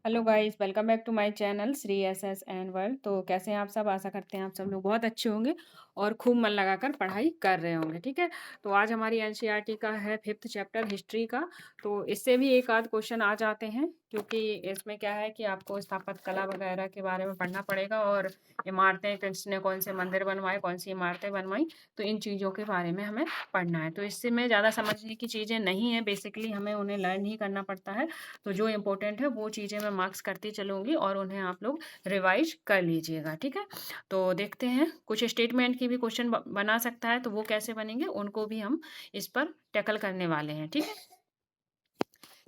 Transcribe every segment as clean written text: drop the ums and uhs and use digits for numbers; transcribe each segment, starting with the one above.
Hello guys, welcome back to my channel Shri S S N world. तो कैसे हैं आप सब? आशा करते हैं आप सब लोग बहुत अच्छे होंगे और खूब मन लगाकर पढ़ाई कर रहे होंगे। ठीक है, तो आज हमारी एनसीईआरटी का है 5th चैप्टर हिस्ट्री का। तो इससे भी एक आध क्वेश्चन आ जाते हैं, क्योंकि इसमें क्या है कि आपको स्थापत्य कला वगैरह के बारे में पढ़ना पड़ेगा और इमारतें, किसने कौन से मंदिर बनवाए, कौन सी इमारतें बनवाई, तो इन चीज़ों के बारे में हमें पढ़ना है। तो इससे में ज़्यादा समझने की चीज़ें नहीं है, बेसिकली हमें उन्हें लर्न ही करना पड़ता है। तो जो इम्पोर्टेंट है वो चीज़ें मैं मार्क्स करती चलूँगी और उन्हें आप लोग रिवाइज कर लीजिएगा। ठीक है, तो देखते हैं, कुछ स्टेटमेंट की भी क्वेश्चन बना सकता है, तो वो कैसे बनेंगे उनको भी हम इस पर टैकल करने वाले हैं। ठीक है,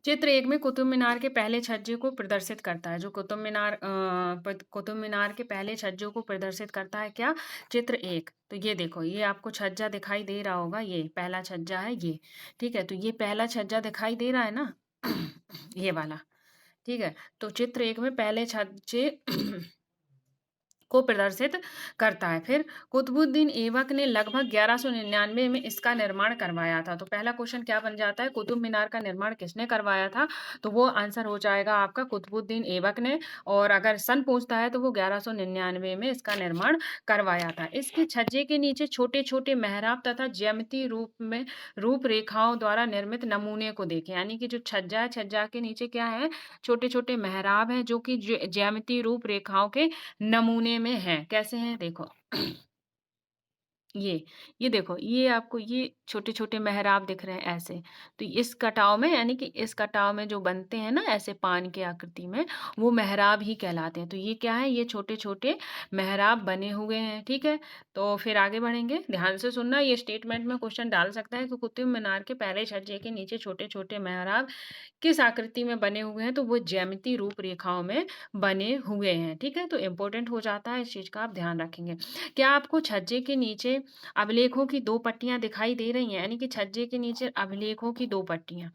चित्र एक में कुतुब मीनार के पहले छज्जे को प्रदर्शित करता है। जो कुतुब मीनार के पहले छज्जों को प्रदर्शित करता है क्या? चित्र एक। तो ये देखो, ये आपको छज्जा दिखाई दे रहा होगा, ये पहला छज्जा है ये। ठीक है, तो ये पहला छज्जा दिखाई दे रहा है ना ये वाला। ठीक है, तो चित्र एक में पहले छज्जे को प्रदर्शित करता है। फिर कुतुबुद्दीन ऐबक ने लगभग 1199 में इसका निर्माण करवाया था। तो पहला क्वेश्चन क्या बन जाता है? कुतुब मीनार का निर्माण किसने करवाया था? तो वो आंसर हो जाएगा आपका कुतुबुद्दीन ऐबक ने। और अगर सन पूछता है तो वो 1199 में इसका निर्माण करवाया था। इसके छज्जे के नीचे छोटे छोटे मेहराब तथा ज्यामितीय रूपरेखाओं द्वारा निर्मित नमूने को देखें। यानी कि जो छज्जा है, छज्जा के नीचे क्या है? छोटे छोटे मेहराब हैं, जो कि ज्यामितीय रूपरेखाओं के नमूने में हैं। कैसे हैं? देखो ये देखो, ये आपको ये छोटे-छोटे मेहराब दिख रहे हैं ऐसे। तो इस कटाव में, यानी कि इस कटाव में जो बनते हैं ना ऐसे पान के आकृति में, वो मेहराब ही कहलाते हैं। तो ये क्या है? ये छोटे-छोटे मेहराब बने हुए हैं। ठीक है? तो फिर आगे बढ़ेंगे, ध्यान से सुनना। ये स्टेटमेंट में क्वेश्चन डाल सकता है कि कुतुब मीनार के पहले छज्जे के नीचे छोटे-छोटे मेहराब किस आकृति में बने हुए हैं? तो वो ज्यामितीय रूपरेखाओं में बने हुए हैं। ठीक है? तो इम्पोर्टेंट हो जाता है, इस चीज़ का आप ध्यान रखेंगे। क्या आपको छज्जे के नीचे अभिलेखों की 2 पट्टियाँ दिखाई दे रही हैं? यानी कि छज्जे के नीचे अभिलेखों की 2 पट्टियाँ।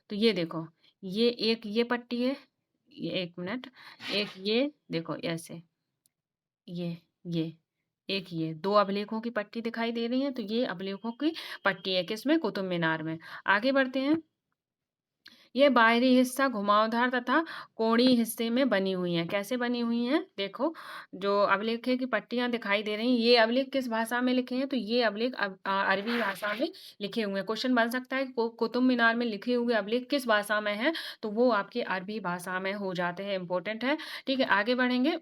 तो ये देखो, ये एक ये पट्टी है, ये 1 मिनट, एक ये देखो ऐसे, ये, ये, एक ये 2 अभिलेखों की पट्टी दिखाई दे रही है, तो ये अभिलेखों की पट्टी है, किसमें? कुतुब मीनार में। आगे बढ़ते हैं। ये बाहरी हिस्सा घुमावदार तथा कोणीय हिस्से में बनी हुई हैं। कैसे बनी हुई हैं? देखो, जो अभिलेख की पट्टियाँ दिखाई दे रही हैं, ये अभिलेख किस भाषा में लिखे हैं? तो ये अभिलेख अरबी भाषा में लिखे हुए हैं। क्वेश्चन बन सकता है कुतुब मीनार में लिखे हुए अभिलेख किस भाषा में हैं? तो वो आपकी अरबी भाषा में हो जाते हैं, इम्पोर्टेंट है। ठीक है, आगे बढ़ेंगे।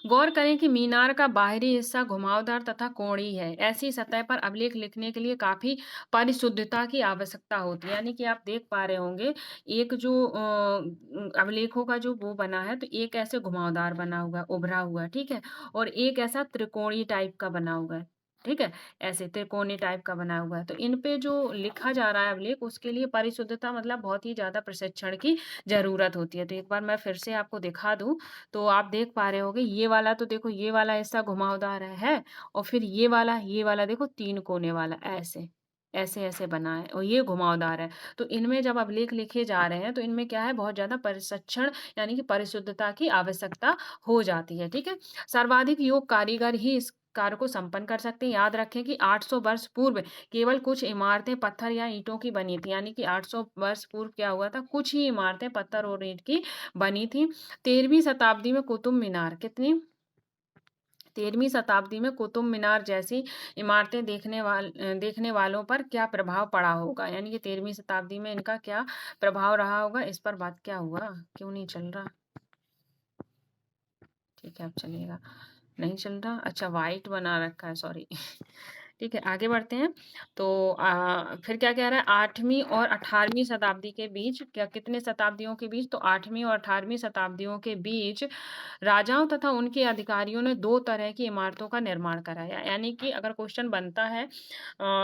गौर करें कि मीनार का बाहरी हिस्सा घुमावदार तथा कोणीय है। ऐसी सतह पर अभिलेख लिखने के लिए काफी परिशुद्धता की आवश्यकता होती है। यानी कि आप देख पा रहे होंगे, एक जो अभिलेखों का जो वो बना है, तो एक ऐसे घुमावदार बना हुआ है, उभरा हुआ है, ठीक है, और एक ऐसा त्रिकोणीय टाइप का बना हुआ है। ठीक है, ऐसे त्रिकोणीय टाइप का बना हुआ है। तो इन पे जो लिखा जा रहा है अभिलेख, उसके लिए परिशुद्धता मतलब बहुत ही ज्यादा प्रशिक्षण की जरूरत होती है। तो एक बार मैं फिर से आपको दिखा दूं, तो आप देख पा रहे होंगे, ये वाला तो देखो, ये वाला हिस्सा घुमावदार है, और फिर ये वाला देखो, 3 कोने वाला ऐसे, ऐसे-ऐसे बना है और ये घुमावदार है। तो इनमें जब अभिलेख लिखे जा रहे हैं, तो इनमें क्या है? बहुत ज़्यादा प्रशिक्षण, यानी कि परिशुद्धता की आवश्यकता हो जाती है। ठीक है? सर्वाधिक योग कारीगर ही इस कार्य को संपन्न कर सकते हैं। याद रखें कि 800 वर्ष पूर्व केवल कुछ इमारतें पत्थर या ईंटों की बनी थी। यानी कि 800 वर्ष पूर्व क्या हुआ था? कुछ ही इमारतें पत्थर और ईंट की बनी थी। 13वीं शताब्दी में कुतुब मीनार, कितनी? 13वीं शताब्दी में कुतुब मीनार जैसी इमारतें देखने वालों पर क्या प्रभाव पड़ा होगा? यानी कि 13वीं शताब्दी में इनका क्या प्रभाव रहा होगा? इस पर बात क्या हुआ? क्यों नहीं चल रहा? ठीक है, अब चलेगा। नहीं चल रहा? अच्छा, व्हाइट बना रखा है, सॉरी ठीक है, आगे बढ़ते हैं। तो फिर क्या कह रहा है? 8वीं और 18वीं शताब्दी के बीच, क्या कितने शताब्दियों के बीच? तो 8वीं और 18वीं शताब्दियों के बीच राजाओं तथा उनके अधिकारियों ने 2 तरह की इमारतों का निर्माण कराया। यानी कि अगर क्वेश्चन बनता है,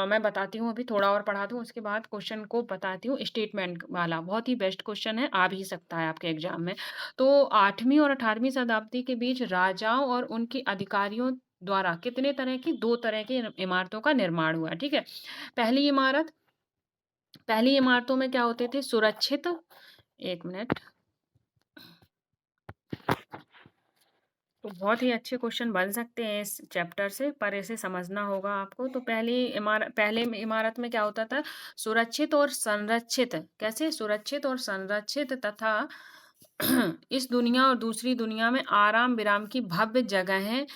मैं बताती हूँ, अभी थोड़ा और पढ़ा दूँ, उसके बाद क्वेश्चन को बताती हूँ। स्टेटमेंट वाला बहुत ही बेस्ट क्वेश्चन है, आ भी सकता है आपके एग्जाम में। तो 8वीं और 18वीं शताब्दी के बीच राजाओं और उनके अधिकारियों द्वारा कितने तरह की 2 तरह की इमारतों का निर्माण हुआ। ठीक है, पहली इमारत, पहली इमारतों में क्या होते थे? सुरक्षित, 1 मिनट, तो बहुत ही अच्छे क्वेश्चन बन सकते हैं इस चैप्टर से, पर इसे समझना होगा आपको। तो पहले इमारत में क्या होता था? सुरक्षित और संरक्षित। कैसे? सुरक्षित और संरक्षित तथा इस दुनिया और दूसरी दुनिया में आराम विराम की भव्य जगहें,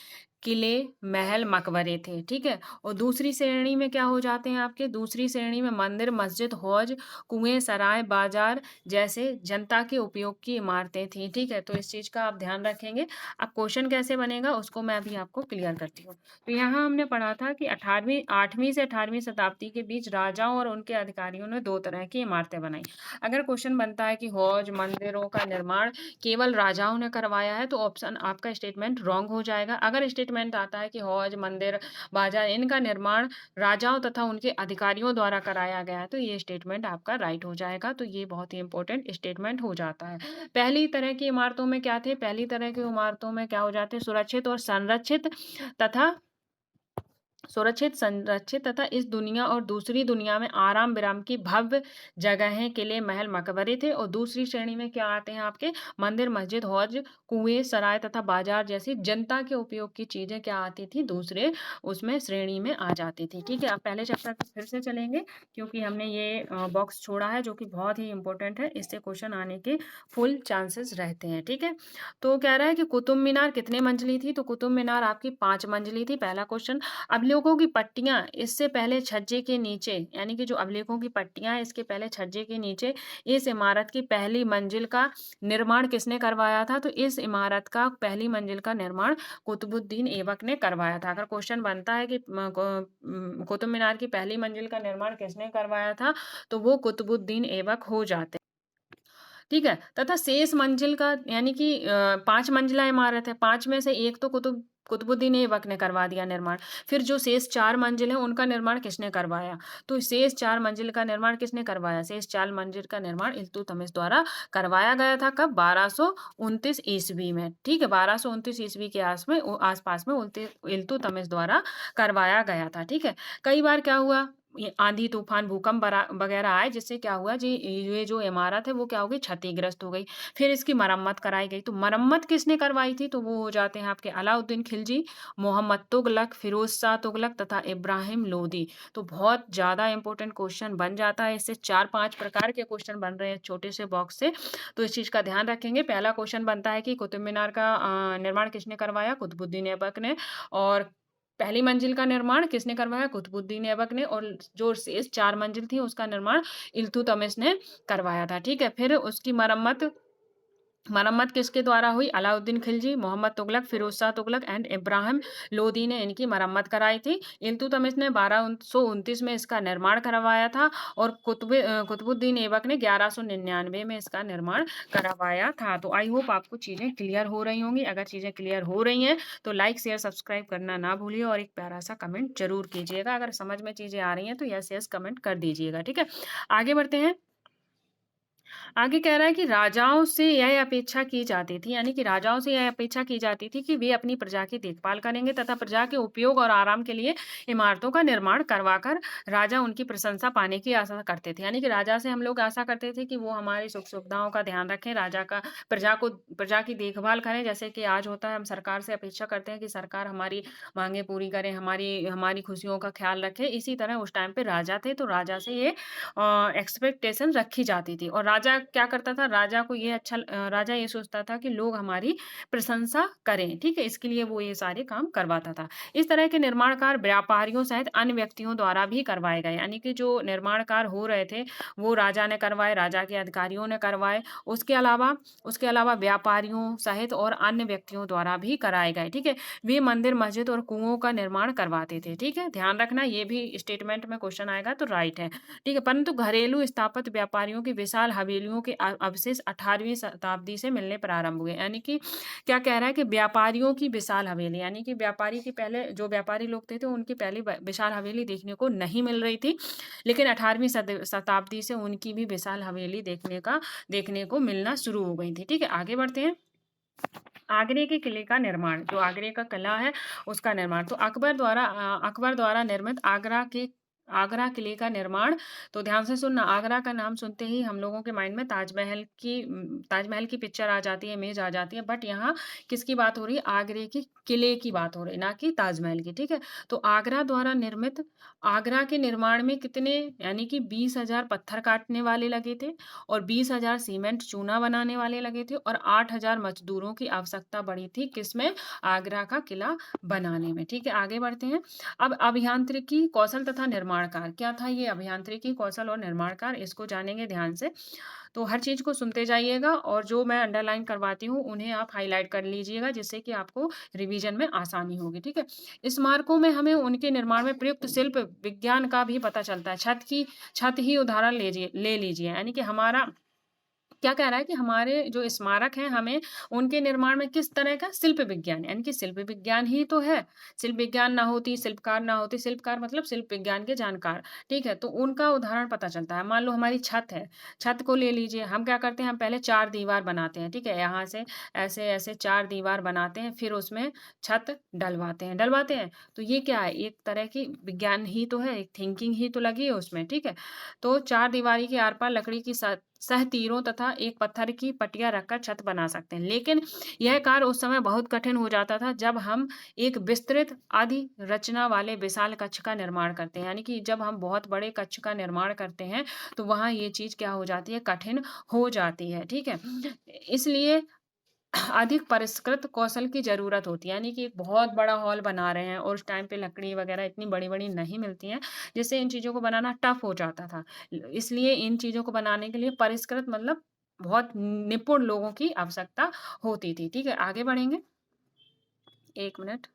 किले, महल, मकबरे थे, ठीक है? और दूसरी श्रेणी में क्या हो जाते हैं आपके, दूसरी श्रेणी में मंदिर, मस्जिद, हौज, कुएं, सराय, बाजार जैसे जनता के उपयोग की इमारतें थी, ठीक है? तो इस चीज का आप ध्यान रखेंगे। अब क्वेश्चन कैसे बनेगा उसको मैं अभी आपको क्लियर करती हूँ। तो यहाँ हमने पढ़ा था कि 8वीं से 18वीं शताब्दी के बीच राजाओं और उनके अधिकारियों ने दो तरह की इमारतें बनाई। अगर क्वेश्चन बनता है कि हौज मंदिरों का निर्माण केवल राजाओं ने करवाया है, तो ऑप्शन आपका स्टेटमेंट रॉन्ग हो जाएगा। अगर स्टेटमेंट आता है कि हौज, मंदिर, बाजार इनका निर्माण राजाओं तथा उनके अधिकारियों द्वारा कराया गया है, तो ये स्टेटमेंट आपका राइट हो जाएगा। तो ये बहुत ही इंपॉर्टेंट स्टेटमेंट हो जाता है। पहली तरह की इमारतों में क्या थे, पहली तरह की इमारतों में क्या हो जाते हैं, सुरक्षित और तथा संरक्षित तथा इस दुनिया और दूसरी दुनिया में आराम विराम की भव्य जगहें, किले, महल, मकबरे थे। और दूसरी श्रेणी में क्या आते हैं आपके, मंदिर, मस्जिद, हौज, कुएं, सराय तथा बाजार जैसी जनता के उपयोग की चीजें क्या आती थी, दूसरे उसमें श्रेणी में आ जाती थी, ठीक है? अब पहले चैप्टर पर फिर से चलेंगे, क्योंकि हमने ये बॉक्स छोड़ा है जो कि बहुत ही इंपॉर्टेंट है, इससे क्वेश्चन आने के फुल चांसेस रहते हैं, ठीक है? तो कह रहा है कि कुतुब मीनार कितने मंजिली थी, तो कुतुब मीनार आपकी 5 मंजिली थी, पहला क्वेश्चन। अभिलेखों की पट्टियां इससे पहले छज्जे के नीचे, यानी कि जो अभिलेखों की पट्टियां इसके पहले छज्जे के नीचे, इस इमारत की पहली मंजिल का निर्माण किसने करवाया था, तो इस इमारत का पहली मंजिल का निर्माण कुतुबुद्दीन ऐबक ने करवाया था। अगर क्वेश्चन बनता है कि कुतुब मीनार की पहली मंजिल का निर्माण किसने करवाया था, तो वो कुतुबुद्दीन ऐबक हो जाते, ठीक है? तथा शेष मंजिल का, यानी कि 5 मंजिला इमारत है, 5 में से एक तो कुतुबुद्दीन ऐबक ने करवा दिया निर्माण। फिर जो शेष 4 मंजिल हैं उनका निर्माण किसने करवाया, तो शेष 4 मंजिल का निर्माण किसने करवाया, शेष 4 मंजिल का निर्माण इल्तुतमिश द्वारा करवाया गया था। कब, 1229 ईस्वी में, ठीक है? 1229 ईस्वी के आसपास में इल्तुतमिश द्वारा करवाया गया था, ठीक है? कई बार क्या हुआ, ये आंधी तूफान भूकंप वगैरह आए, जिससे क्या हुआ जी, ये जो इमारत है वो क्या हो गई, क्षतिग्रस्त हो गई। फिर इसकी मरम्मत कराई गई। तो मरम्मत किसने करवाई थी, तो वो हो जाते हैं आपके अलाउद्दीन खिलजी, मोहम्मद तुगलक, फिरोज शाह तुगलक तथा इब्राहिम लोदी। तो बहुत ज्यादा इंपॉर्टेंट क्वेश्चन बन जाता है, इससे 4-5 प्रकार के क्वेश्चन बन रहे हैं छोटे से बॉक्स से, तो इस चीज का ध्यान रखेंगे। पहला क्वेश्चन बनता है कि कुतुब मीनार का निर्माण किसने करवाया, कुतुबुद्दीन ऐबक ने। और पहली मंजिल का निर्माण किसने करवाया, कुतुबुद्दीन ऐबक ने। और जो शेष 4 मंजिल थी उसका निर्माण इल्तुतमिश ने करवाया था, ठीक है? फिर उसकी मरम्मत किसके द्वारा हुई, अलाउद्दीन खिलजी, मोहम्मद तुगलक, फिरोज शाह तुगलक एंड इब्राहिम लोदी ने इनकी मरम्मत कराई थी। इल्तुतमिश ने 1229 में इसका निर्माण करवाया था, और कुतुबुद्दीन ऐबक ने 1199 में इसका निर्माण करवाया था। तो आई होप आपको चीजें क्लियर हो रही होंगी। अगर चीजें क्लियर हो रही हैं तो लाइक शेयर सब्सक्राइब करना ना भूलिए, और एक प्यारा सा कमेंट जरूर कीजिएगा। अगर समझ में चीजें आ रही हैं तो यस यस कमेंट कर दीजिएगा, ठीक है? आगे बढ़ते हैं। आगे कह रहा है कि राजाओं से यह अपेक्षा की जाती थी, यानी कि राजाओं से यह अपेक्षा की जाती थी कि वे अपनी प्रजा की देखभाल करेंगे तथा प्रजा के उपयोग और आराम के लिए इमारतों का निर्माण करवाकर राजा उनकी प्रशंसा पाने की आशा करते थे। यानी कि राजा से हम लोग आशा करते थे कि वो हमारी सुख सुविधाओं का ध्यान रखें, प्रजा की देखभाल करें। जैसे कि आज होता है, हम सरकार से अपेक्षा करते हैं कि सरकार हमारी मांगे पूरी करे, हमारी हमारी खुशियों का ख्याल रखे। इसी तरह उस टाइम पे राजा थे, तो राजा से ये एक्सपेक्टेशन रखी जाती थी। और राजा क्या करता था, राजा ये सोचता था कि लोग हमारी प्रशंसा करें, ठीक है? इसके लिए वो ये सारे काम करवाता था। इस तरह के निर्माण कार्य व्यापारियों सहित अन्य व्यक्तियों द्वारा भी करवाए गए, यानी कि जो निर्माण कार्य हो रहे थे वो राजा ने करवाए, राजा के अधिकारियों ने करवाए। उसके अलावा व्यापारियों सहित और अन्य व्यक्तियों द्वारा भी कराए गए, ठीक है? वे मंदिर, मस्जिद और कुओं का निर्माण करवाते थे, ठीक है? ध्यान रखना, ये भी स्टेटमेंट में क्वेश्चन आएगा तो राइट है, ठीक है? परंतु घरेलू स्थापत्य व्यापारियों की विशाल हवेलियों के अवशेष 18वीं शताब्दी से मिलने प्रारंभ हुए। यानी कि क्या कह रहा है कि व्यापारियों की विशाल हवेली, यानी कि व्यापारी की पहले जो व्यापारी लोग थे उनकी पहली विशाल हवेली देखने को नहीं मिल रही थी, लेकिन 18वीं शताब्दी से उनकी भी विशाल हवेली देखने को मिलना शुरू हो गई थी, ठीक है? आगे बढ़ते हैं। आगरे के किले का निर्माण, जो आगरे का किला है उसका निर्माण, तो अकबर द्वारा निर्मित आगरा किले का निर्माण, तो ध्यान से सुनना, आगरा का नाम सुनते ही हम लोगों के माइंड में ताजमहल की पिक्चर आ जाती है, इमेज आ जाती है, बट यहाँ किसकी बात हो रही है? आगरे के किले की बात हो रही है, ना कि ताजमहल की, ठीक है? तो आगरा द्वारा निर्मित, आगरा के निर्माण में कितने, यानी कि 20,000 पत्थर काटने वाले लगे थे और 20,000 सीमेंट चूना बनाने वाले लगे थे और 8,000 मजदूरों की आवश्यकता पड़ी थी, किसमें? आगरा का किला बनाने में, ठीक है? आगे बढ़ते हैं। अब अभियांत्रिकी कौशल तथा निर्माण कार्य, क्या था ये अभियांत्रिकी कौशल और निर्माण कार्य, इसको जानेंगे ध्यान से। तो हर चीज को सुनते जाइएगा और जो मैं अंडरलाइन करवाती हूँ उन्हें आप हाईलाइट कर लीजिएगा, जिससे कि आपको रिवीजन में आसानी होगी, ठीक है? स्मारकों में हमें उनके निर्माण में प्रयुक्त शिल्प विज्ञान का भी पता चलता है। छत ही उदाहरण ले लीजिए, यानी कि हमारा क्या कह रहा है कि हमारे जो स्मारक हैं, हमें उनके निर्माण में किस तरह का शिल्प विज्ञान, यानी कि शिल्प विज्ञान ही तो है। शिल्प विज्ञान ना होती, शिल्पकार ना होते, शिल्पकार मतलब शिल्प विज्ञान के जानकार, ठीक है? तो उनका उदाहरण पता चलता है। मान लो हमारी छत है, छत को ले लीजिए, हम क्या करते हैं, हम पहले 4 दीवार बनाते हैं, ठीक है? यहाँ से ऐसे-ऐसे 4 दीवार बनाते हैं, फिर उसमें छत डलवाते हैं। तो ये क्या है? एक तरह की विज्ञान ही तो है, एक थिंकिंग ही तो लगी है उसमें, ठीक है? तो 4 दीवारी के आर-पार लकड़ी की सह तीरों तथा एक पत्थर की पट्टियाँ रखकर छत बना सकते हैं। लेकिन यह कार्य उस समय बहुत कठिन हो जाता था जब हम एक विस्तृत अधिरचना वाले विशाल कक्ष का निर्माण करते हैं। यानी कि जब हम बहुत बड़े कक्ष का निर्माण करते हैं, तो वहाँ ये चीज़ क्या हो जाती है? कठिन हो जाती है, ठीक है? इसलिए अधिक परिष्कृत कौशल की ज़रूरत होती है, यानी कि एक बहुत बड़ा हॉल बना रहे हैं और उस टाइम पे लकड़ी वगैरह इतनी बड़ी-बड़ी नहीं मिलती हैं, जिससे इन चीज़ों को बनाना टफ़ हो जाता था। इसलिए इन चीज़ों को बनाने के लिए परिष्कृत मतलब बहुत निपुण लोगों की आवश्यकता होती थी, ठीक है? आगे बढ़ेंगे, 1 मिनट।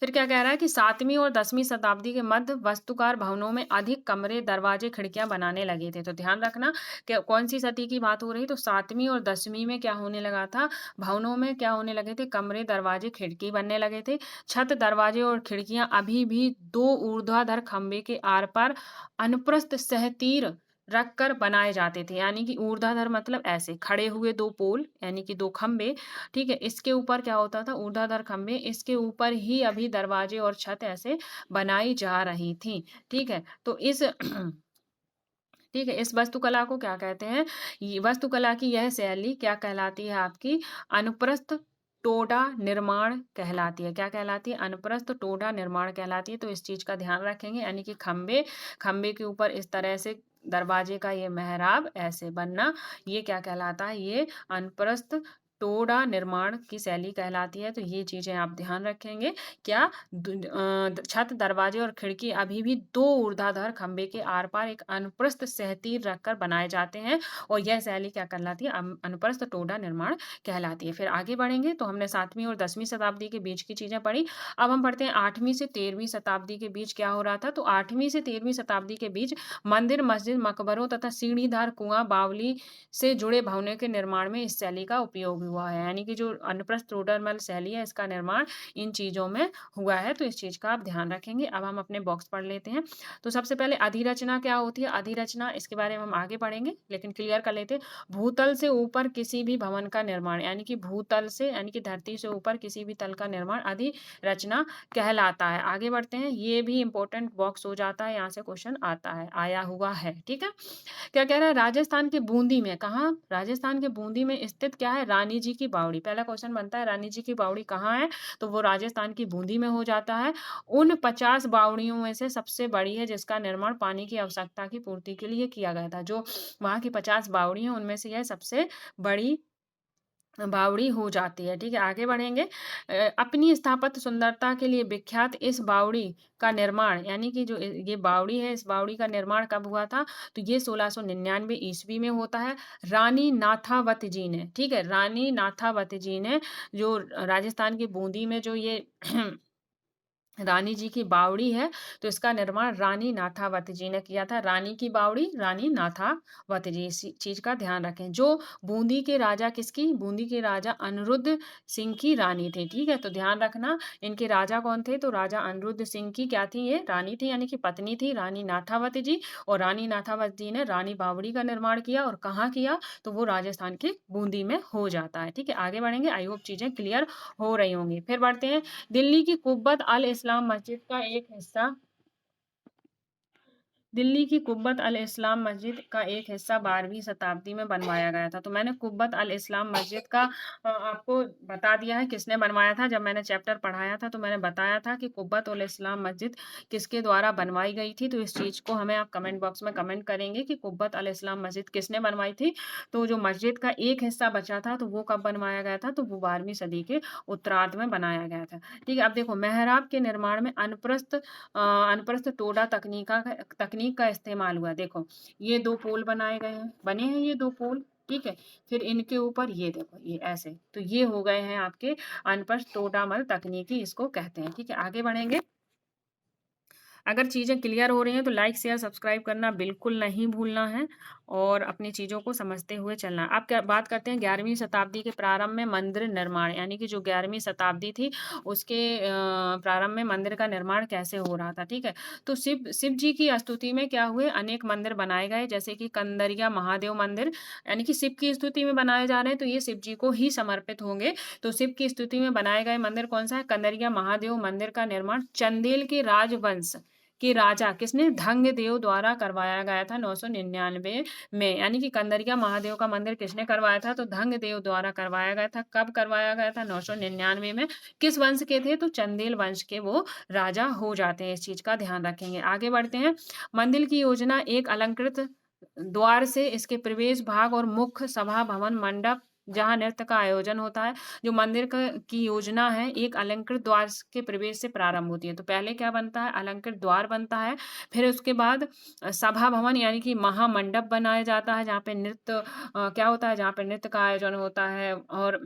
फिर क्या कह रहा है कि 7वीं और 10वीं शताब्दी के मध्य वास्तुकार भवनों में अधिक कमरे, दरवाजे, खिड़कियां बनाने लगे थे। तो ध्यान रखना कि कौन सी सदी की बात हो रही है, तो 7वीं और 10वीं में क्या होने लगा था, भवनों में क्या होने लगे थे, कमरे, दरवाजे, खिड़की बनने लगे थे। छत, दरवाजे और खिड़कियां अभी भी 2 ऊर्ध्वाधर खंभे के आर पार अनुप्रस्थ सहतीर रखकर बनाए जाते थे, यानी कि ऊर्ध्वाधर मतलब ऐसे खड़े हुए 2 पोल, यानी कि 2 खंभे, ठीक है? इसके ऊपर क्या होता था, ऊर्ध्वाधर खंभे, इसके ऊपर ही अभी दरवाजे और छत ऐसे बनाई जा रही थी, ठीक है? तो इस ठीक है, इस वास्तुकला को क्या कहते हैं? ये वास्तुकला की यह शैली क्या कहलाती है आपकी? अनुप्रस्थ टोडा निर्माण कहलाती है। क्या कहलाती है? अनुप्रस्थ टोडा निर्माण कहलाती है। तो इस चीज़ का ध्यान रखेंगे, यानी कि खंभे के ऊपर इस तरह से दरवाजे का ये मेहराब ऐसे बनना, ये क्या कहलाता है? ये अनुप्रस्थ टोडा निर्माण की शैली कहलाती है। तो ये चीज़ें आप ध्यान रखेंगे। क्या छत, दरवाजे और खिड़की अभी भी 2 ऊर्ध्वाधर खंभे के आर-पार एक अनुप्रस्थ सहतीर रखकर बनाए जाते हैं और यह शैली क्या कहलाती है? अनुप्रस्थ टोडा निर्माण कहलाती है। फिर आगे बढ़ेंगे, तो हमने 7वीं और 10वीं शताब्दी के बीच की चीज़ें पढ़ी। अब हम पढ़ते हैं 8वीं से 13वीं शताब्दी के बीच क्या हो रहा था। तो 8वीं से 13वीं शताब्दी के बीच मंदिर, मस्जिद, मकबरों तथा सीढ़ीदार कुआँ, बावली से जुड़े भवनों के निर्माण में इस शैली का उपयोग हुआ है। यानी कि जो अनुप्रस्थ टोडरमल शैली है, इसका निर्माण इन चीज़ों में हुआ है। तो इस चीज़ का आप ध्यान रखेंगे। अब हम अपने बॉक्स पढ़ लेते हैं। तो सबसे पहले अधिरचना क्या होती है? अधिरचना, इसके बारे में हम आगे पढ़ेंगे, लेकिन क्लियर कर लेते हैं। भूतल से ऊपर किसी भी भवन का निर्माण, यानी कि भूतल से, यानी कि धरती से ऊपर किसी भी तल का निर्माण अधिरचना कहलाता है। आगे बढ़ते हैं। ये भी इंपॉर्टेंट बॉक्स हो जाता है, यहाँ से क्वेश्चन आता है, आया हुआ है, ठीक है? क्या कह रहा है? राजस्थान के बूंदी में, कहाँ? राजस्थान के बूंदी में स्थित क्या है? रानी जी की बावड़ी। पहला क्वेश्चन बनता है, रानी जी की बावड़ी कहाँ है? तो वो राजस्थान की बूंदी में हो जाता है। उन 50 बावड़ियों में से सबसे बड़ी है जिसका निर्माण पानी की आवश्यकता की पूर्ति के लिए किया गया था। जो वहाँ की 50 बावड़ी हैं उनमें से यह सबसे बड़ी बावड़ी हो जाती है, ठीक है? आगे बढ़ेंगे। अपनी स्थापत्य सुंदरता के लिए विख्यात इस बावड़ी का निर्माण, यानी कि जो ये बावड़ी है, इस बावड़ी का निर्माण कब हुआ था? तो ये 1699 ईस्वी में होता है। रानी नाथावत जी ने, ठीक है? रानी नाथावत जी ने जो राजस्थान की बूंदी में जो ये रानी जी की बावड़ी है, तो इसका निर्माण रानी नाथावत जी ने किया था। रानी की बावड़ी, रानी नाथावत जी, इस चीज़ का ध्यान रखें। जो बूंदी के राजा किसकी? बूंदी के राजा अनिरुद्ध सिंह की रानी थी, ठीक है? तो ध्यान रखना, इनके राजा कौन थे? तो राजा अनिरुद्ध सिंह की क्या थी ये? रानी थी, यानी कि पत्नी थी, रानी नाथावत जी। और रानी नाथावत जी ने रानी बावड़ी का निर्माण किया और कहाँ किया? तो वो राजस्थान के बूंदी में हो जाता है, ठीक है? आगे बढ़ेंगे। आई होप चीज़ें क्लियर हो रही होंगी। फिर बढ़ते हैं। दिल्ली की कुब्बत अल इस्लाम मस्जिद का एक हिस्सा दिल्ली की कुब्बत अल इस्लाम मस्जिद का एक हिस्सा 12वीं शताब्दी में बनवाया गया था। तो मैंने कुब्बत अल इस्लाम मस्जिद का आपको बता दिया है किसने बनवाया था। जब मैंने चैप्टर पढ़ाया था तो मैंने बताया था कि कुब्बत उल इस्लाम मस्जिद किसके द्वारा बनवाई गई थी। तो इस चीज़ को हमें आप कमेंट बॉक्स में कमेंट करेंगे कि कुब्बत अल इस्लाम मस्जिद किसने बनवाई थी। तो जो मस्जिद का एक हिस्सा बचा था तो वो कब बनवाया गया था, तो वो 12वीं सदी के उत्तरार्ध में बनाया गया था। ठीक है, अब देखो मेहराब के निर्माण में अनप्रस्थ टोडा तकनीक का इस्तेमाल हुआ। देखो ये 2 पोल बनाए गए हैं, बने हैं ये 2 पोल, ठीक है। फिर इनके ऊपर ये देखो ये ऐसे, तो ये हो गए हैं आपके अनप्रस्थ टोडामल तकनीकी, इसको कहते हैं। ठीक है, आगे बढ़ेंगे। अगर चीज़ें क्लियर हो रही हैं तो लाइक शेयर सब्सक्राइब करना बिल्कुल नहीं भूलना है और अपनी चीज़ों को समझते हुए चलना। अब क्या बात करते हैं 11वीं शताब्दी के प्रारंभ में मंदिर निर्माण, यानी कि जो 11वीं शताब्दी थी उसके प्रारंभ में मंदिर का निर्माण कैसे हो रहा था। ठीक है, तो शिव जी की स्तुति में क्या हुए, अनेक मंदिर बनाए गए, जैसे कि कंदरिया महादेव मंदिर, यानी कि शिव की स्तुति में बनाए जा रहे हैं तो ये शिव जी को ही समर्पित होंगे। तो शिव की स्तुति में बनाए गए मंदिर कौन सा है, कंदरिया महादेव मंदिर का निर्माण चंदेल के राजवंश कि राजा किसने, धंगदेव द्वारा करवाया गया था 999 में। यानी कि कंदरिया महादेव का मंदिर किसने करवाया था, तो धंगदेव द्वारा करवाया गया था। कब करवाया गया था, 999 में। किस वंश के थे, तो चंदेल वंश के वो राजा हो जाते हैं। इस चीज का ध्यान रखेंगे। आगे बढ़ते हैं। मंदिर की योजना एक अलंकृत द्वार से इसके प्रवेश भाग और मुख्य सभा भवन मंडप जहाँ नृत्य का आयोजन होता है। जो मंदिर की योजना है एक अलंकृत द्वार के प्रवेश से प्रारंभ होती है। तो पहले क्या बनता है, अलंकृत द्वार बनता है, फिर उसके बाद सभा भवन यानी कि महामंडप बनाया जाता है जहाँ पे नृत्य क्या होता है, जहाँ पे नृत्य का आयोजन होता है और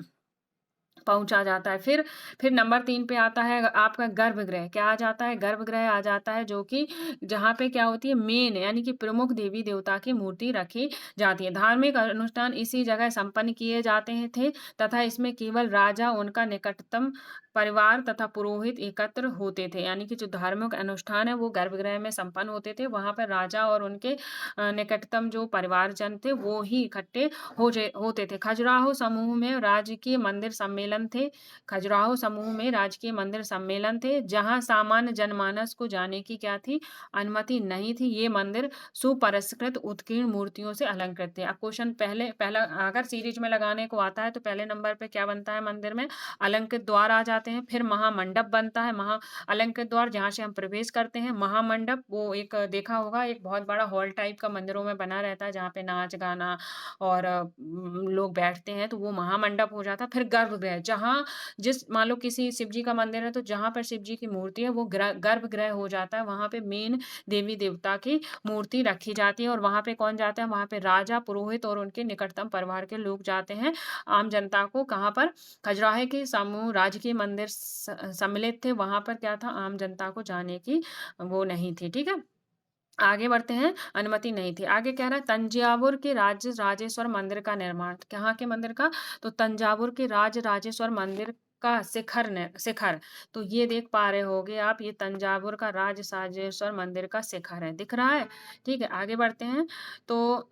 पहुंचा जाता है। फिर नंबर 3 पे आता है आपका गर्भगृह। क्या आ जाता है, गर्भगृह आ जाता है, जो कि जहाँ पे क्या होती है, मेन यानी कि प्रमुख देवी देवता की मूर्ति रखी जाती है। धार्मिक अनुष्ठान इसी जगह संपन्न किए जाते हैं थे तथा इसमें केवल राजा, उनका निकटतम परिवार तथा पुरोहित एकत्र होते थे। यानी कि जो धार्मिक अनुष्ठान है वो गर्भगृह में संपन्न होते थे। वहां पर राजा और उनके निकटतम जो परिवारजन थे वो ही इकट्ठे होते थे। खजुराहो समूह में राजकीय मंदिर सम्मेलन थे। खजुराहो समूह में राजकीय मंदिर सम्मेलन थे जहां सामान्य जनमानस को जाने की क्या थी, अनुमति नहीं थी। ये मंदिर सुपरिष्कृत उत्कीर्ण मूर्तियों से अलंकृत थे। अब क्वेश्चन पहला अगर सीरीज में लगाने को आता है तो पहले नंबर पे क्या बनता है, मंदिर में अलंकृत द्वार आ जाते हैं। फिर महामंडप बनता है, महा अलंकृत द्वार जहाँ से हम प्रवेश करते हैं। महामंडप वो एक देखा होगा, एक बहुत बड़ा हॉल टाइप का मंदिरों में बना रहता है जहाँ पे नाच गाना और लोग बैठते हैं, तो वो महामंडप हो जाता है। फिर गर्भगृह, जहाँ मान लो किसी शिव जी का मंदिर है तो जहाँ पर शिव जी की मूर्ति है वो गर्भगृह हो जाता है। वहां पे मेन देवी देवता की मूर्ति रखी जाती है और वहां पे कौन जाता है, वहां पे राजा, पुरोहित और उनके निकटतम परिवार के लोग जाते हैं। आम जनता को कहाँ पर, खजुराहे के समूह राजकीय मंदिर सम्मिलित थे, वहां पर क्या था, आम जनता को जाने की वो नहीं थी। ठीक है, आगे बढ़ते हैं, अनुमति नहीं थी। आगे कह रहा है तंजावुर के राजेश्वर मंदिर का निर्माण। कहाँ के मंदिर का, तो तंजावुर के राजेश्वर मंदिर का शिखर। तो ये देख पा रहे होगे आप, ये तंजावुर का राजेश्वर मंदिर का शिखर है, दिख रहा है। ठीक है, आगे बढ़ते हैं। तो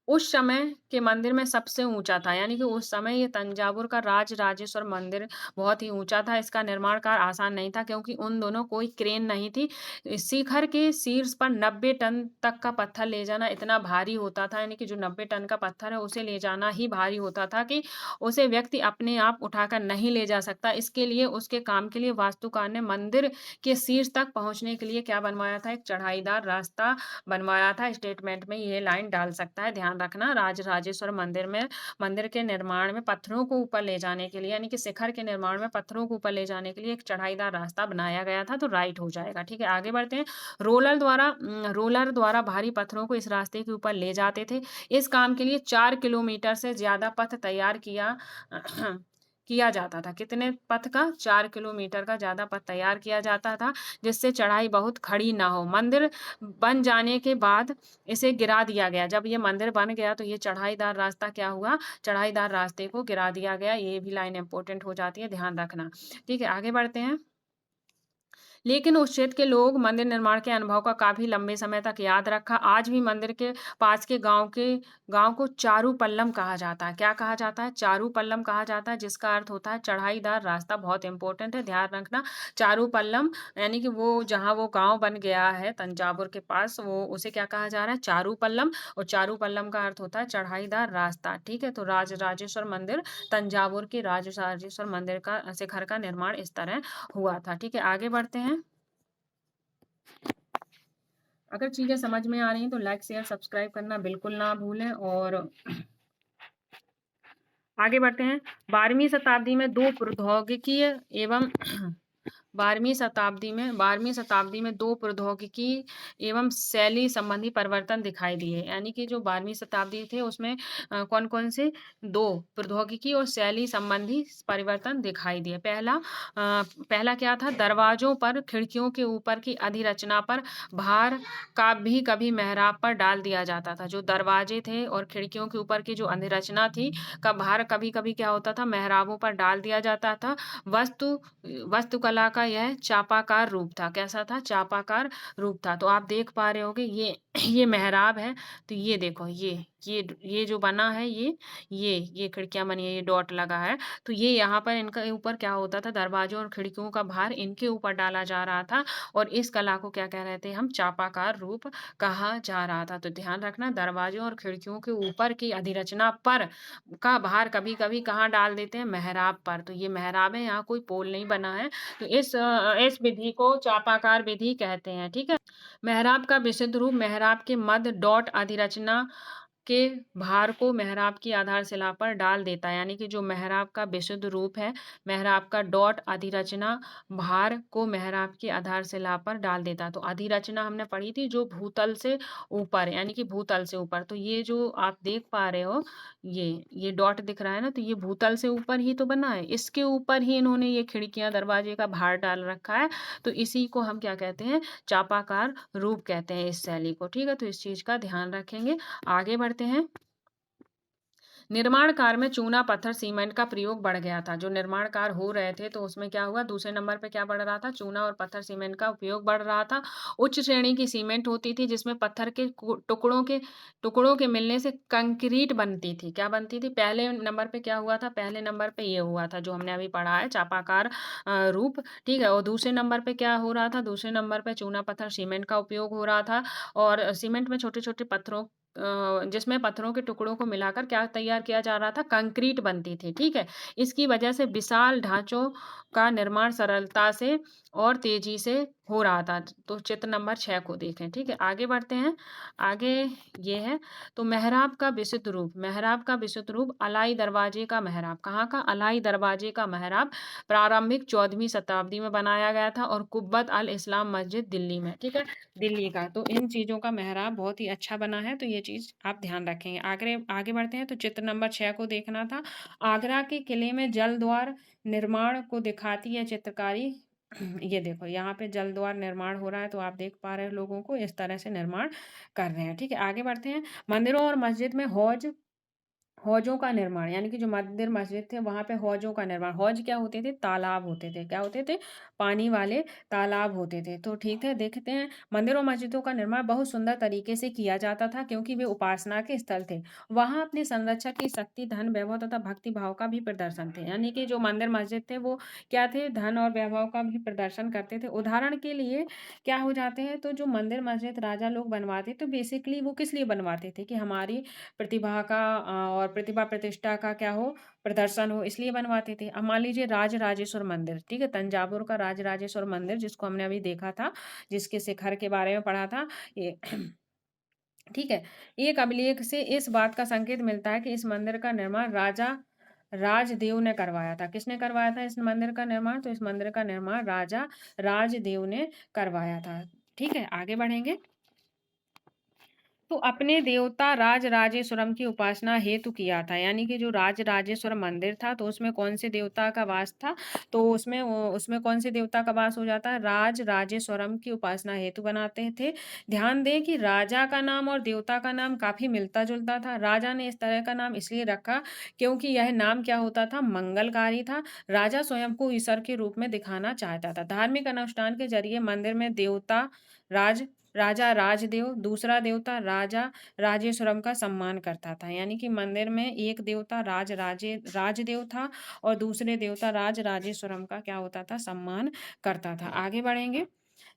उस समय के मंदिर में सबसे ऊंचा था, यानी कि उस समय ये तंजावुर का राजेश्वर मंदिर बहुत ही ऊंचा था। इसका निर्माण कार्य आसान नहीं था क्योंकि उन दोनों कोई क्रेन नहीं थी। शिखर के शीर्ष पर 90 टन तक का पत्थर ले जाना इतना भारी होता था, यानी कि जो 90 टन का पत्थर है उसे ले जाना ही भारी होता था कि उसे व्यक्ति अपने आप उठाकर नहीं ले जा सकता। इसके लिए उसके काम के लिए वास्तुकार ने मंदिर के शीर्ष तक पहुंचने के लिए क्या बनवाया था, एक चढ़ाईदार रास्ता बनवाया था। स्टेटमेंट में ये लाइन डाल सकता है, ध्यान रखना। राजेश्वर मंदिर के निर्माण में पत्थरों को ऊपर ले जाने के लिए, यानी कि शिखर के निर्माण में पत्थरों को ऊपर ले जाने के लिए एक चढ़ाईदार रास्ता बनाया गया था। तो राइट हो जाएगा। ठीक है, आगे बढ़ते हैं। रोलर द्वारा भारी पत्थरों को इस रास्ते के ऊपर ले जाते थे। इस काम के लिए 4 किलोमीटर से ज्यादा पथ तैयार किया जाता था। कितने पथ का, 4 किलोमीटर का ज्यादा पथ तैयार किया जाता था जिससे चढ़ाई बहुत खड़ी ना हो। मंदिर बन जाने के बाद इसे गिरा दिया गया। जब ये मंदिर बन गया तो ये चढ़ाईदार रास्ता क्या हुआ, चढ़ाईदार रास्ते को गिरा दिया गया। ये भी लाइन इंपॉर्टेंट हो जाती है, ध्यान रखना। ठीक है, आगे बढ़ते हैं। लेकिन उस क्षेत्र के लोग मंदिर निर्माण के अनुभव का काफ़ी लंबे समय तक याद रखा। आज भी मंदिर के पास के गाँव को चारूपल्लम कहा जाता है। क्या कहा जाता है? चारूपल्लम कहा जाता है, जिसका अर्थ होता है चढ़ाईदार रास्ता। बहुत इम्पोर्टेंट है, ध्यान रखना। चारूपल्लम यानी कि वो जहाँ वो गाँव बन गया है तंजावुर के पास, वो उसे क्या कहा जा रहा है? चारूपल्लम। और चारूपल्लम का अर्थ होता है चढ़ाईदार रास्ता। ठीक है? तो राजराजेश्वर मंदिर, तंजावुर के राजराजेश्वर मंदिर का शिखर का निर्माण इस तरह हुआ था। ठीक है? आगे बढ़ते हैं। अगर चीज़ें समझ में आ रही हैं तो लाइक, शेयर, सब्सक्राइब करना बिल्कुल ना भूलें। और आगे बढ़ते हैं। 12वीं शताब्दी में 2 प्रौद्योगिकीय एवं 12वीं शताब्दी में 2 प्रौद्योगिकी एवं शैली संबंधी परिवर्तन दिखाई दिए। यानी कि जो 12वीं शताब्दी थे उसमें कौन-कौन से 2 प्रौद्योगिकी और शैली संबंधी परिवर्तन दिखाई दिए। पहला क्या था? दरवाजों पर, खिड़कियों के ऊपर की अधिरचना पर भार का भी कभी मेहराब पर डाल दिया जाता था। जो दरवाजे थे और खिड़कियों के ऊपर की जो अधिरचना थी का भार कभी-कभी क्या होता था? मेहराबों पर डाल दिया जाता था। वास्तुकला का यह चापाकार रूप था। कैसा था? चापाकार रूप था। तो आप देख पा रहे होंगे ये ये मेहराब है। तो ये देखो ये जो बना है ये खिड़कियाँ बनी है, ये डॉट लगा है। तो ये यहाँ पर इनके ऊपर क्या होता था? दरवाज़ों और खिड़कियों का भार इनके ऊपर डाला जा रहा था और इस कला को क्या कह रहे थे हम? चापाकार रूप कहा जा रहा था। तो ध्यान रखना, दरवाज़ों और खिड़कियों के ऊपर की अधिरचना पर का भार कभी-कभी कहाँ डाल देते हैं? मेहराब पर। तो ये मेहराब है, यहाँ कोई पोल नहीं बना है। तो इस विधि को चापाकार विधि कहते हैं। ठीक है? मेहराब का विशुद्ध रूप, मेहराब के मध्य डॉट अधिरचना के भार को मेहराब की आधारशिला पर डाल देता है। यानी कि जो मेहराब का विशुद्ध रूप है, मेहराब का डॉट अधिरचना भार को मेहराब की आधारशिला पर डाल देता है। तो अधिरचना हमने पढ़ी थी जो भूतल से ऊपर, यानी कि भूतल से ऊपर। तो ये जो आप देख पा रहे हो, ये डॉट दिख रहा है ना, तो ये भूतल से ऊपर ही तो बना है। इसके ऊपर ही इन्होंने ये खिड़कियाँ, दरवाजे का भार डाल रखा है। तो इसी को हम क्या कहते हैं? चापाकार रूप कहते हैं इस शैली को। ठीक है? तो इस चीज़ का ध्यान रखेंगे। आगे बढ़ते हैं। निर्माण कार्य में चूना, पत्थर, सीमेंट का प्रयोग बढ़ गया था। जो निर्माण कार्य हो रहे थे तो उसमें क्या हुआ? दूसरे नंबर पे क्या बढ़ रहा था? चूना और पत्थर, सीमेंट का उपयोग बढ़ रहा था। उच्च श्रेणी की सीमेंट होती थी जिसमें पत्थर के टुकड़ों के मिलने से कंक्रीट बनती थी। क्या बनती थी? पहले नंबर पे क्या हुआ था? पहले नंबर पे ये हुआ था जो हमने अभी पढ़ा है, चापाकार रूप। ठीक है? और दूसरे नंबर पे क्या हो रहा था? दूसरे नंबर पे चूना, पत्थर, सीमेंट का उपयोग हो रहा था और सीमेंट में छोटे-छोटे पत्थरों जिसमें पत्थरों के टुकड़ों को मिलाकर क्या तैयार किया जा रहा था? कंक्रीट बनती थी। ठीक है? इसकी वजह से विशाल ढांचों का निर्माण सरलता से और तेजी से हो रहा था। तो चित्र नंबर 6 को देखें। ठीक है? आगे बढ़ते हैं। आगे ये है, तो मेहराब का विशुद्ध रूप। मेहराब का विशुद्ध रूप अलाई दरवाजे का मेहराब। कहाँ का? अलाई दरवाजे का मेहराब प्रारंभिक 14वीं शताब्दी में बनाया गया था और कुब्बत अल इस्लाम मस्जिद दिल्ली में। ठीक है? दिल्ली का। तो इन चीज़ों का मेहराब बहुत ही अच्छा बना है, तो ये चीज़ आप ध्यान रखेंगे। आगे बढ़ते हैं, तो चित्र नंबर 6 को देखना था। आगरा के किले में जल द्वार निर्माण को दिखाती है चित्रकारी। ये देखो, यहाँ पे जल द्वार निर्माण हो रहा है, तो आप देख पा रहे हैं लोगों को इस तरह से निर्माण कर रहे हैं। ठीक है? आगे बढ़ते हैं। मंदिरों और मस्जिद में हौज़ों का निर्माण, यानी कि जो मंदिर मस्जिद थे वहाँ पे हौज़ों का निर्माण। हौज़ क्या होते थे? तालाब होते थे। क्या होते थे? पानी वाले तालाब होते थे। तो ठीक है, देखते हैं। मंदिरों और मस्जिदों का निर्माण बहुत सुंदर तरीके से किया जाता था क्योंकि वे उपासना के स्थल थे। वहाँ अपने संरक्षक की शक्ति, धन, वैभव तथा भक्ति भाव का भी प्रदर्शन थे। यानी कि जो मंदिर मस्जिद थे वो क्या थे? धन और वैभव का भी प्रदर्शन करते थे। उदाहरण के लिए क्या हो जाते हैं, तो जो मंदिर मस्जिद राजा लोग बनवाते तो बेसिकली वो किस लिए बनवाते थे? कि हमारी प्रतिभा का और प्रतिभा प्रतिष्ठा का क्या हो? प्रदर्शन हो, इसलिए बनवाते थे। अब मान लीजिए राजराजेश्वर मंदिर, ठीक है? तंजावुर का राजराजेश्वर मंदिर जिसको हमने अभी देखा था, जिसके शिखर के बारे में पढ़ा था, ये ठीक है? एक अभिलेख से इस बात का संकेत मिलता है कि इस मंदिर का निर्माण राजा राजदेव ने करवाया था। किसने करवाया था इस मंदिर का निर्माण? तो इस मंदिर का निर्माण राजा राजदेव ने करवाया था। ठीक है? आगे बढ़ेंगे। तो अपने देवता राजराजेश्वरम की उपासना हेतु किया था, यानी कि जो राजराजेश्वर मंदिर था तो उसमें कौन से देवता का वास था, तो उसमें कौन से देवता का वास हो जाता है, राजराजेश्वरम की उपासना हेतु बनाते थे। ध्यान दें कि राजा का नाम और देवता का नाम काफी मिलता जुलता था। राजा ने इस तरह का नाम इसलिए रखा क्योंकि यह नाम क्या होता था, मंगलकारी था। राजा स्वयं को ईश्वर के रूप में दिखाना चाहता था। धार्मिक अनुष्ठान के जरिए मंदिर में देवता राज राजा राजदेव, दूसरा देवता राजा राजेश्वरम का सम्मान करता था, यानी कि मंदिर में एक देवता राजदेव था और दूसरे देवता राज राजेश्वरम का क्या होता था, सम्मान करता था। आगे बढ़ेंगे।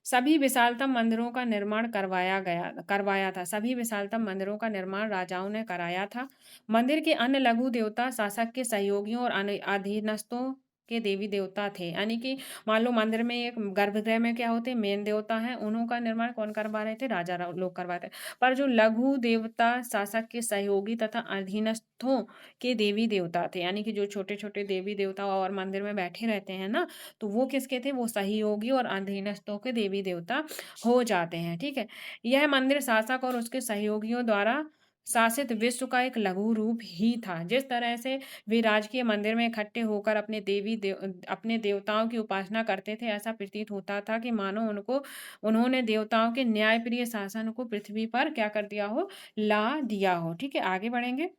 सभी विशालतम मंदिरों का निर्माण करवाया था। सभी विशालतम मंदिरों का निर्माण राजाओं ने कराया था। मंदिर के अन्य लघु देवता शासक के सहयोगियों और अधीनस्थों के देवी देवता थे, यानी कि मान लो मंदिर में एक गर्भगृह में क्या होते हैं, मेन देवता हैं, उन्हों का निर्माण कौन करवा रहे थे, लोग करवा रहे थे। पर जो लघु देवता शासक के सहयोगी तथा अधीनस्थों के देवी देवता थे, यानी कि जो छोटे छोटे देवी देवता और मंदिर में बैठे रहते हैं ना, तो वो किसके थे, वो सहयोगी और अधीनस्थों के देवी देवता हो जाते हैं। ठीक है। यह मंदिर शासक और उसके सहयोगियों द्वारा शासित विश्व का एक लघु रूप ही था। जिस तरह से वे राजकीय मंदिर में इकट्ठे होकर अपने देवताओं की उपासना करते थे, ऐसा प्रतीत होता था कि मानो उन्होंने देवताओं के न्यायप्रिय शासन को पृथ्वी पर क्या कर दिया हो, ला दिया हो। ठीक है, आगे बढ़ेंगे।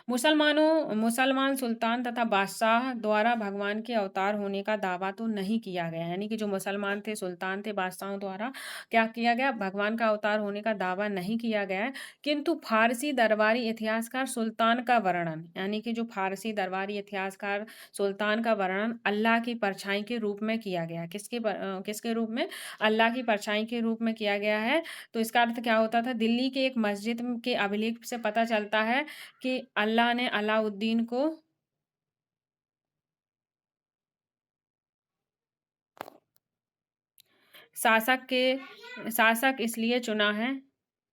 मुसलमान सुल्तान तथा बादशाह द्वारा भगवान के अवतार होने का दावा तो नहीं किया गया, यानी कि जो मुसलमान थे, सुल्तान थे, बादशाहों द्वारा क्या किया गया, भगवान का अवतार होने का दावा नहीं किया गया है। किंतु फारसी दरबारी इतिहासकार सुल्तान का वर्णन, यानी कि जो फारसी दरबारी इतिहासकार सुल्तान का वर्णन अल्लाह की परछाई के रूप में किया गया। किसके रूप में, अल्लाह की परछाई के रूप में किया गया है। तो इसका अर्थ क्या होता था, दिल्ली के एक मस्जिद के अभिलेख से पता चलता है कि अल्लाह ने अलाउद्दीन को शासक के शासक इसलिए चुना है